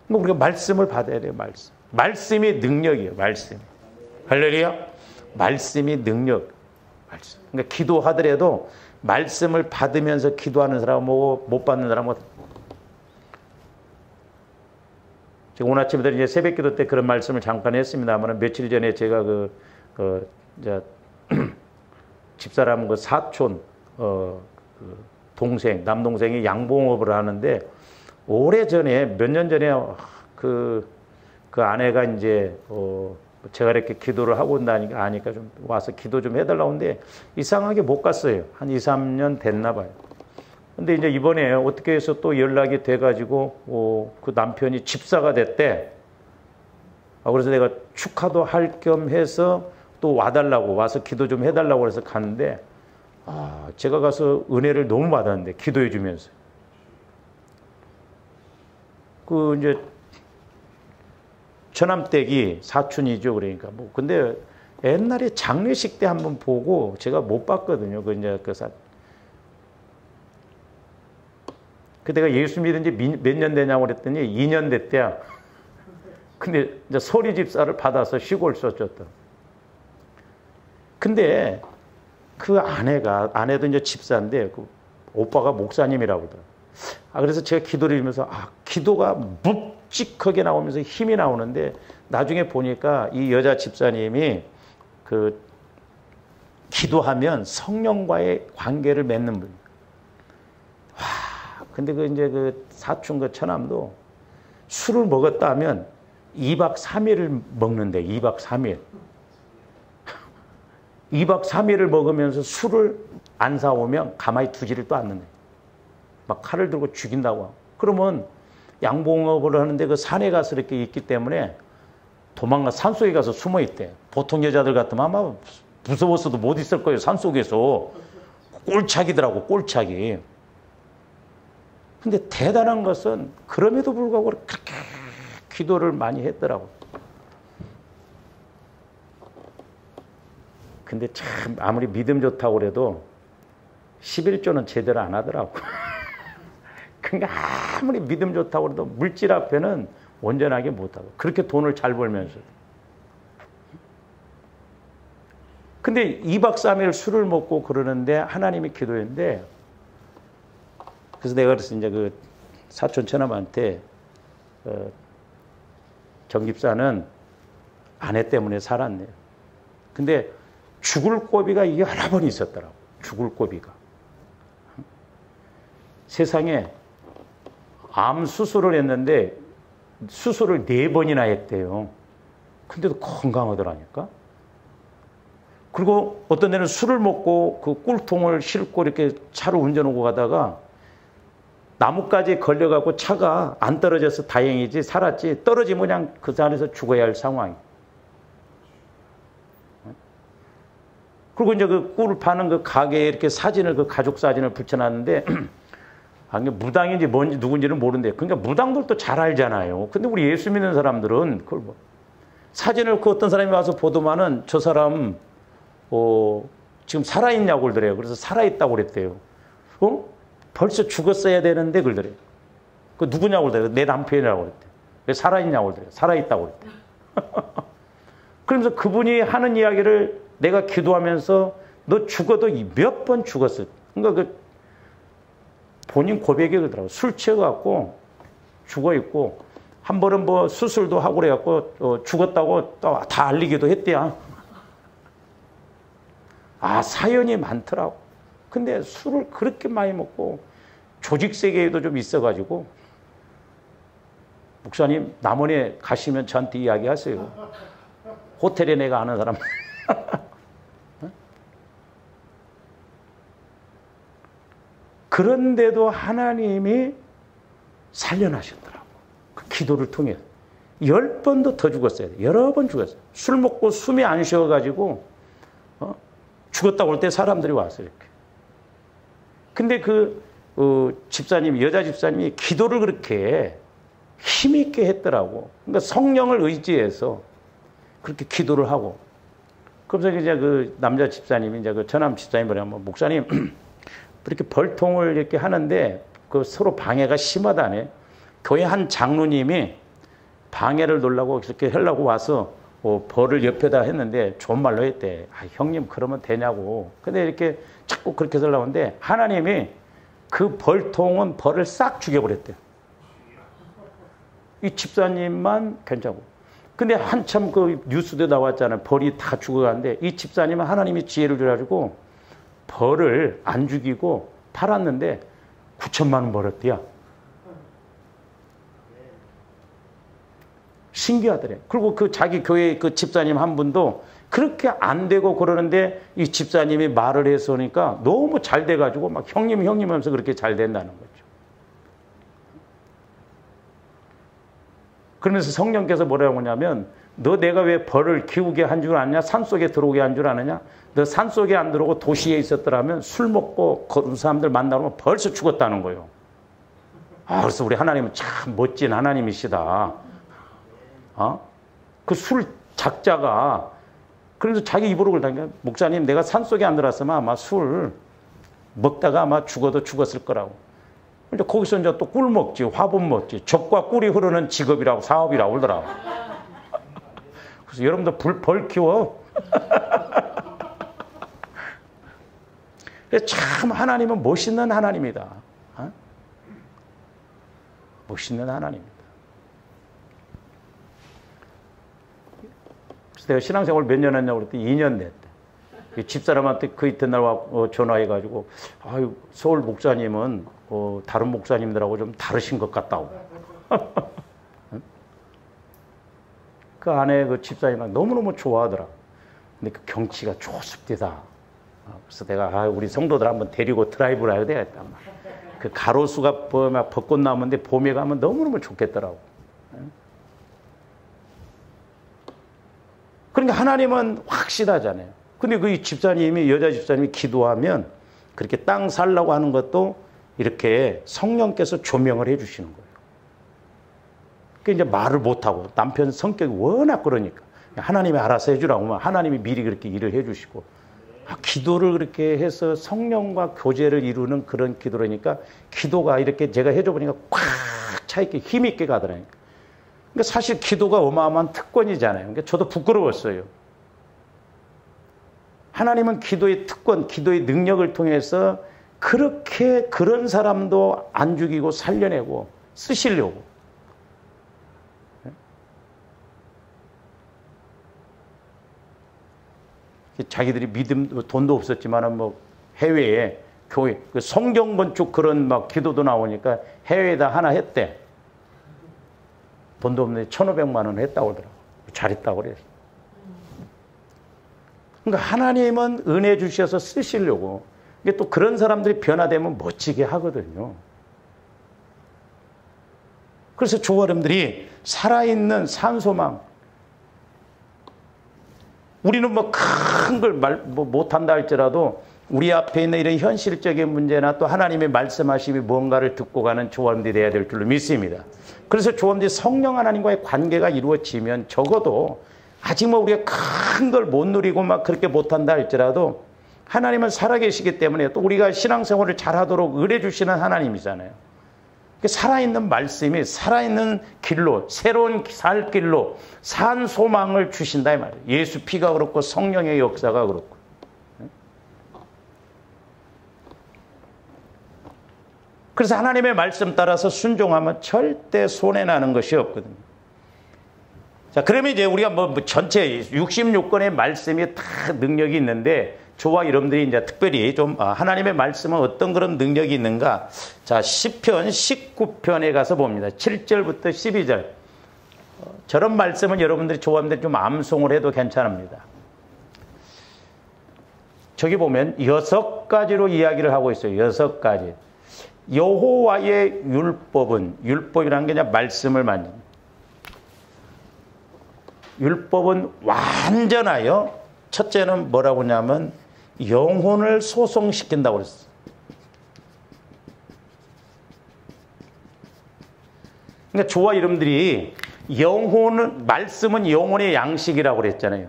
S1: 우리가 말씀을 받아야 돼요. 말씀. 말씀이 능력이에요. 말씀. 할렐루야. 말씀이 능력. 말씀. 그러니까 기도하더라도 말씀을 받으면서 기도하는 사람하고 못 받는 사람하고 제가 오늘 아침에 이제 새벽기도 때 그런 말씀을 잠깐 했습니다만 며칠 전에 제가 이제 집사람 사촌 동생 남동생이 양봉업을 하는데. 오래전에 몇 년 전에 그 아내가 이제 제가 이렇게 기도를 하고 온다니까 아니까 좀 와서 기도 좀 해달라고 하는데 이상하게 못 갔어요. 한 2, 3년 됐나 봐요. 근데 이제 이번에 어떻게 해서 또 연락이 돼가지고 그 남편이 집사가 됐대. 그래서 내가 축하도 할 겸 해서 또 와달라고 와서 기도 좀 해달라고 해서 갔는데 제가 가서 은혜를 너무 받았는데 기도해 주면서. 이제 처남댁이 사촌이죠. 그러니까 근데 옛날에 장례식 때 한번 보고 제가 못 봤거든요. 내가 예수 믿은 지 몇 년 되냐고 그랬더니 2년 됐대요. 근데 이제 소리 집사를 받아서 시골 썼었던. 근데 그 아내도 이제 집사인데 그 오빠가 목사님이라고 그러더라고요. 그래서 제가 기도를 읽으면서 기도가 묵직하게 나오면서 힘이 나오는데 나중에 보니까 이 여자 집사님이 기도하면 성령과의 관계를 맺는 분이에요. 근데 이제 사촌 처남도 술을 먹었다 하면 2박 3일을 먹는데 2박 3일. 2박 3일을 먹으면서 술을 안 사오면 가만히 두지를 또 않는 거예요. 막 칼을 들고 죽인다고 하고. 그러면 양봉업을 하는데 그 산에 가서 이렇게 있기 때문에 산속에 가서 숨어 있대. 보통 여자들 같으면 아마 무서웠어도 못 있을 거예요. 산속에서. 꼴차기더라고, 꼴차기. 근데 대단한 것은 그럼에도 불구하고 그렇게 기도를 많이 했더라고. 근데 참 아무리 믿음 좋다고 그래도 11조는 제대로 안 하더라고. 그러니까 아무리 믿음 좋다고 해도 물질 앞에는 온전하게 못하고 그렇게 돈을 잘 벌면서. 근데 2박 3일 술을 먹고 그러는데 하나님이 기도했는데 그래서 내가 그래서 이제 그 사촌 처남한테 정집사는 아내 때문에 살았네요. 근데 죽을 고비가 여러 번 있었더라고. 죽을 고비가. 세상에 암 수술을 했는데 수술을 4번이나 했대요. 근데도 건강하더라니까. 그리고 어떤 데는 술을 먹고 그 꿀통을 싣고 이렇게 차로 운전 오고 가다가 나뭇가지에 걸려갖고 차가 안 떨어져서 다행이지 살았지, 떨어지면 그냥 그 자리에서 죽어야 할 상황. 그리고 이제 그 꿀을 파는 그 가게에 이렇게 사진을, 그 가족 사진을 붙여놨는데 무당인지 뭔지 누군지는 모르는데, 그러니까 무당들도 잘 알잖아요. 근데 우리 예수 믿는 사람들은 그걸 뭐 사진을 그 어떤 사람이 와서 보더만은 저 사람 지금 살아있냐고 그러더래요. 그래서 살아있다고 그랬대요. 벌써 죽었어야 되는데 그러더래요. 그 누구냐고 그러더래요. 내 남편이라고 그랬대요. 왜 살아있냐고 그러더래요. 살아있다고 그랬대요. 그러면서 그분이 하는 이야기를 내가 기도하면서 너 죽어도 몇 번 죽었어. 그러니까 그 본인 고백이 그러더라고. 술 취해갖고 죽어있고 한 번은 뭐 수술도 하고 그래갖고 죽었다고 또 다 알리기도 했대요. 아, 사연이 많더라고. 근데 술을 그렇게 많이 먹고 조직세계에도 좀 있어가지고, 목사님 남원에 가시면 저한테 이야기하세요. 호텔에 내가 아는 사람. 그런데도 하나님이 살려나셨더라고. 그 기도를 통해서. 10번도 더 죽었어야 돼. 여러 번 죽었어요. 술 먹고 숨이 안 쉬어가지고 죽었다고 할 때 사람들이 왔어요. 이렇게. 근데 그 집사님, 여자 집사님이 기도를 그렇게 힘있게 했더라고. 그러니까 성령을 의지해서 그렇게 기도를 하고. 그러면서 이제 그 남자 집사님이 이제 그 저남 집사님 뭐냐면, 목사님 이렇게 벌통을 이렇게 하는데 그 서로 방해가 심하다네. 교회 한 장로님이 방해를 놓으려고 이렇게 하려고 와서 벌을 옆에다 했는데 좋은 말로 했대. 아, 형님 그러면 되냐고. 근데 이렇게 자꾸 그렇게 하려고 하는데 하나님이 그 벌통은 벌을 싹 죽여버렸대요. 이 집사님만 괜찮고. 근데 한참 그 뉴스도 나왔잖아요. 벌이 다 죽어가는데 이 집사님은 하나님이 지혜를 줘가지고 벌을 안 죽이고 팔았는데 9천만 원 벌었대요. 신기하더래. 그리고 그 자기 교회 그 집사님 한 분도 그렇게 안 되고 그러는데 이 집사님이 말을 해서 오니까 너무 잘 돼가지고 막 형님 하면서 그렇게 잘 된다는 거죠. 그러면서 성령께서 뭐라고 하냐면, 너 내가 왜 벌을 키우게 한 줄 아느냐? 산속에 들어오게 한 줄 아느냐? 너 산속에 안 들어오고 도시에 있었더라면 술 먹고 그런 사람들 만나면 벌써 죽었다는 거예요. 아, 그래서 우리 하나님은 참 멋진 하나님이시다. 그 술 작자가 그래서 자기 입으로 그러다니까, 목사님 내가 산속에 안 들어왔으면 아마 술 먹다가 아마 죽어도 죽었을 거라고. 근데 거기서 이제 또 꿀 먹지, 화분 먹지, 젖과 꿀이 흐르는 직업이라고, 사업이라고 그러더라고. 그래서 여러분들 벌 키워. 참 하나님은 멋있는 하나님이다. 멋있는 하나님입니다. 그래서 내가 신앙생활 몇 년 했냐고 그랬더니 2년 됐대. 집사람한테 그 이튿날 전화해가지고, 아유, 서울 목사님은 다른 목사님들하고 좀 다르신 것 같다고. 그 안에 그 집사님은 너무너무 좋아하더라. 근데 그 경치가 좋습니다. 그래서 내가 우리 성도들 한번 데리고 드라이브를 해야 되겠다. 그 가로수가 막 벚꽃 나무인데 봄에 가면 너무너무 좋겠더라고. 그러니까 하나님은 확실하잖아요. 근데 그 집사님이, 여자 집사님이 기도하면 그렇게 땅 살라고 하는 것도 이렇게 성령께서 조명을 해 주시는 거예요. 그러니까 이제 말을 못하고, 남편 성격이 워낙 그러니까 하나님이 알아서 해주라고 하면 하나님이 미리 그렇게 일을 해 주시고, 기도를 그렇게 해서 성령과 교제를 이루는 그런 기도라니까, 기도가 이렇게 제가 해줘 보니까 꽉 차 있게 힘 있게 가더라니까. 그러니까 사실 기도가 어마어마한 특권이잖아요. 그러니까 저도 부끄러웠어요. 하나님은 기도의 특권, 기도의 능력을 통해서 그렇게 그런 사람도 안 죽이고 살려내고 쓰시려고. 자기들이 믿음, 돈도 없었지만 뭐 해외에 교회, 그 성경 건축 그런 막 기도도 나오니까 해외에다 하나 했대. 돈도 없는데 1,500만 원 했다고 그러더라고. 잘했다고 그랬어. 그러니까 하나님은 은혜 주셔서 쓰시려고. 이게 또 그런 사람들이 변화되면 멋지게 하거든요. 그래서 조아름들이 살아있는 산소망. 우리는 뭐 큰 걸 못한다 할지라도 우리 앞에 있는 이런 현실적인 문제나 또 하나님의 말씀하심이 뭔가를 듣고 가는 조아름들이 돼야 될 줄로 믿습니다. 그래서 조아름들이 성령 하나님과의 관계가 이루어지면 적어도 아직 뭐 우리가 큰 걸 못 누리고 막 그렇게 못한다 할지라도 하나님은 살아계시기 때문에 또 우리가 신앙생활을 잘하도록 의뢰 주시는 하나님이잖아요. 살아있는 말씀이 살아있는 길로, 새로운 살 길로 산 소망을 주신다 이 말이에요. 예수 피가 그렇고 성령의 역사가 그렇고. 그래서 하나님의 말씀 따라서 순종하면 절대 손해나는 것이 없거든요. 자, 그러면 이제 우리가 뭐 전체 66권의 말씀이 다 능력이 있는데 저와 여러분들이 이제 특별히 좀 하나님의 말씀은 어떤 그런 능력이 있는가? 자, 시편 19편에 가서 봅니다. 7절부터 12절. 저런 말씀은 여러분들이 좋아하는데 좀 암송을 해도 괜찮습니다. 저기 보면 6가지로 이야기를 하고 있어요. 6가지. 여호와의 율법은, 율법이라는 게 그냥 말씀을 만든. 율법은 완전하여 첫째는 뭐라고 하냐면 영혼을 소성시킨다고 그랬어요. 그러니까 저와 여러분들이 영혼은, 말씀은 영혼의 양식이라고 그랬잖아요.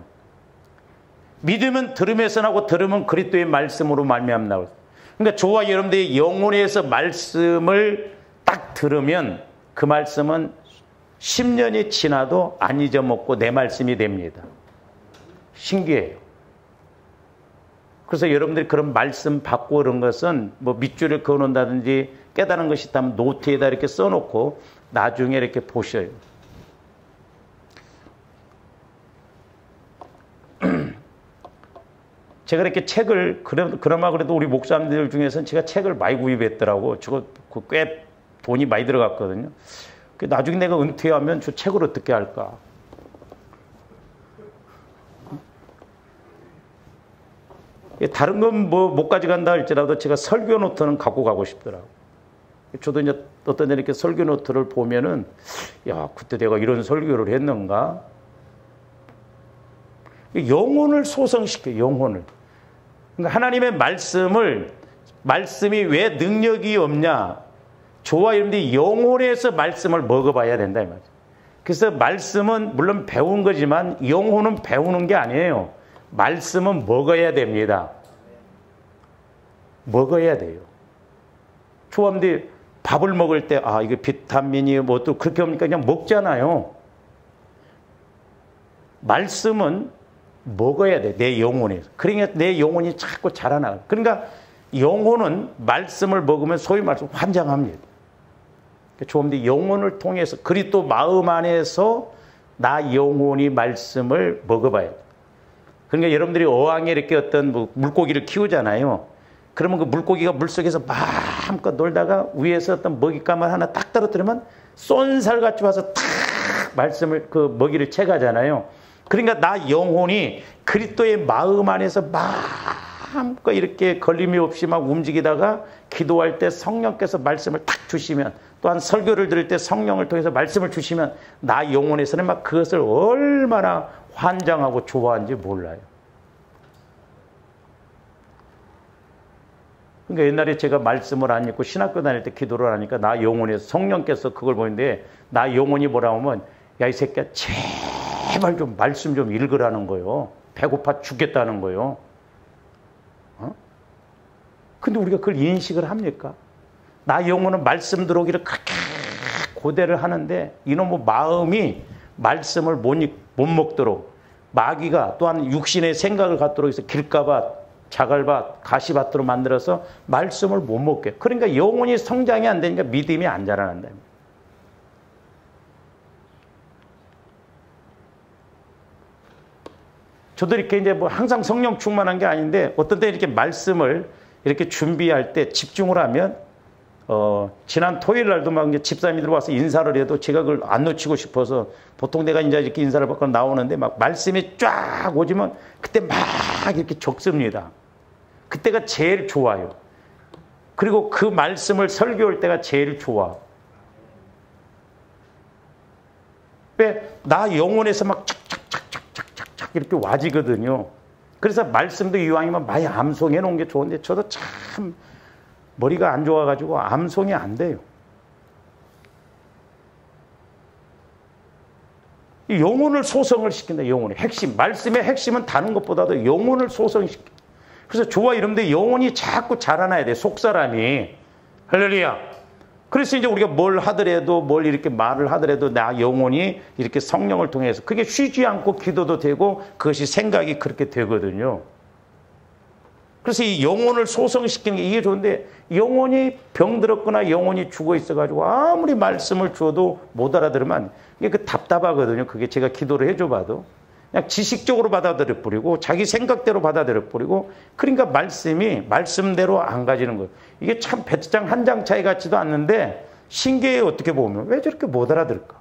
S1: 믿으면 들음에서 나고 들으면 그리스도의 말씀으로 말미암는다고 그랬어요. 그러니까 저와 여러분들이 영혼에서 말씀을 딱 들으면 그 말씀은 10년이 지나도 안 잊어먹고 내 말씀이 됩니다. 신기해요. 그래서 여러분들이 그런 말씀 받고 그런 것은 뭐 밑줄을 그어놓는다든지 깨달은 것이 있다면 노트에다 이렇게 써놓고 나중에 이렇게 보셔요. 제가 이렇게 책을, 그나마 그래도 우리 목사님들 중에서는 제가 책을 많이 구입했더라고. 저거 꽤 돈이 많이 들어갔거든요. 나중에 내가 은퇴하면 저 책을 어떻게 할까? 다른 건 뭐 못 가져간다 할지라도 제가 설교 노트는 갖고 가고 싶더라고. 저도 이제 어떤 이렇게 설교 노트를 보면은, 야, 그때 내가 이런 설교를 했는가? 영혼을 소성시켜, 영혼을. 그러니까 하나님의 말씀이 왜 능력이 없냐? 저와 여러분들이 영혼에서 말씀을 먹어봐야 된다, 이 말이에요. 그래서 말씀은 물론 배운 거지만 영혼은 배우는 게 아니에요. 말씀은 먹어야 됩니다. 먹어야 돼요. 저와 여러분들이 밥을 먹을 때, 이게 비타민이 뭐 또 그렇게 합니까? 그냥 먹잖아요. 말씀은 먹어야 돼, 내 영혼에서. 그러니까 내 영혼이 자꾸 자라나가. 그러니까 영혼은 말씀을 먹으면 소위 말해서 환장합니다. 그런데 영혼을 통해서 그리스도 마음 안에서 나 영혼이 말씀을 먹어봐야 돼. 그러니까 여러분들이 어항에 이렇게 어떤 뭐 물고기를 키우잖아요. 그러면 그 물고기가 물속에서 마음껏 놀다가 위에서 어떤 먹잇감을 하나 딱 떨어뜨리면 쏜살같이 와서 탁 말씀을, 그 먹이를 채가잖아요. 그러니까 나 영혼이 그리스도의 마음 안에서 마음껏 이렇게 걸림이 없이 막 움직이다가 기도할 때 성령께서 말씀을 딱 주시면, 또한 설교를 들을 때 성령을 통해서 말씀을 주시면 나 영혼에서는 막 그것을 얼마나 환장하고 좋아하는지 몰라요. 그러니까 옛날에 제가 말씀을 안 읽고 신학교 다닐 때 기도를 하니까 나 영혼에서 성령께서 그걸 보는데 나 영혼이 뭐라 하면, 야, 이 새끼야, 제발 좀 말씀 좀 읽으라는 거예요. 배고파 죽겠다는 거예요. 근데 우리가 그걸 인식을 합니까? 나 영혼은 말씀 들어오기를 그렇게 고대를 하는데 이놈의 마음이 말씀을 못 먹도록, 마귀가 또한 육신의 생각을 갖도록 해서 길가밭, 자갈밭, 가시밭으로 만들어서 말씀을 못 먹게. 그러니까 영혼이 성장이 안 되니까 믿음이 안 자라난다. 저도 이렇게 이제 뭐 항상 성령 충만한 게 아닌데 어떤 때 이렇게 말씀을 이렇게 준비할 때 집중을 하면 지난 토요일 날도 막 이제 집사님들 와서 인사를 해도 제가 그걸 안 놓치고 싶어서 보통 내가 이제 이렇게 인사를 받고 나오는데 막 말씀이 쫙 오지만 그때 막 이렇게 적습니다. 그때가 제일 좋아요. 그리고 그 말씀을 설교할 때가 제일 좋아. 왜? 나 영혼에서 막 착착착착착착 이렇게 와지거든요. 그래서 말씀도 이왕이면 많이 암송해 놓은 게 좋은데 저도 참 머리가 안 좋아가지고 암송이 안 돼요. 이 영혼을 소성을 시킨다. 영혼의 핵심. 말씀의 핵심은 다른 것보다도 영혼을 소성시켜. 그래서 좋아 이런데 영혼이 자꾸 자라나야 돼. 속사람이. 할렐루야. 그래서 이제 우리가 뭘 하더라도 뭘 이렇게 말을 하더라도 나 영혼이 이렇게 성령을 통해서 그게 쉬지 않고 기도도 되고 그것이 생각이 그렇게 되거든요. 그래서 이 영혼을 소성시키는 게 이게 좋은데 영혼이 병들었거나 영혼이 죽어 있어가지고 아무리 말씀을 줘도 못 알아들으면 이게 그 답답하거든요. 그게 제가 기도를 해줘봐도 그냥 지식적으로 받아들여 버리고 자기 생각대로 받아들여 버리고 그러니까 말씀이 말씀대로 안 가지는 거예요. 이게 참 배트장 한 장 차이 같지도 않는데 신기해요. 어떻게 보면 왜 저렇게 못 알아들을까?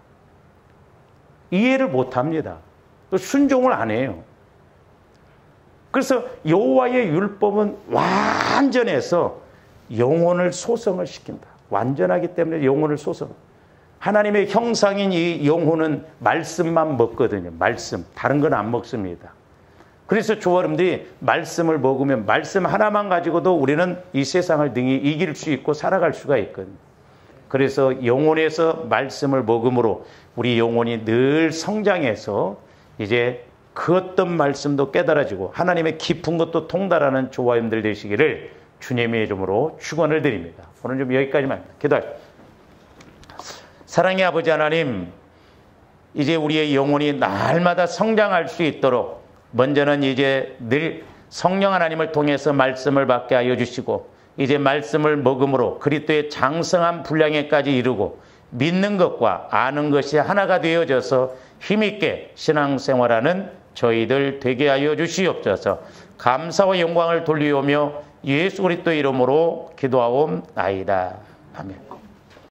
S1: 이해를 못 합니다. 또 순종을 안 해요. 그래서 여호와의 율법은 완전해서 영혼을 소성을 시킨다. 완전하기 때문에 영혼을 소성. 하나님의 형상인 이 영혼은 말씀만 먹거든요. 말씀. 다른 건 안 먹습니다. 그래서 저 여러분들이 말씀을 먹으면 말씀 하나만 가지고도 우리는 이 세상을 능히 이길 수 있고 살아갈 수가 있거든요. 그래서 영혼에서 말씀을 먹음으로 우리 영혼이 늘 성장해서 이제 그 어떤 말씀도 깨달아지고 하나님의 깊은 것도 통달하는 조화임들 되시기를 주님의 이름으로 축원을 드립니다. 오늘 좀 여기까지만 기도하십시오. 사랑의 아버지 하나님, 이제 우리의 영혼이 날마다 성장할 수 있도록 먼저는 이제 늘 성령 하나님을 통해서 말씀을 받게 하여 주시고 이제 말씀을 먹음으로 그리스도의 장성한 분량에까지 이르고 믿는 것과 아는 것이 하나가 되어져서 힘있게 신앙생활하는 저희들 되게 하여 주시옵소서. 감사와 영광을 돌리오며 예수 그리스도 이름으로 기도하옵나이다. 아멘.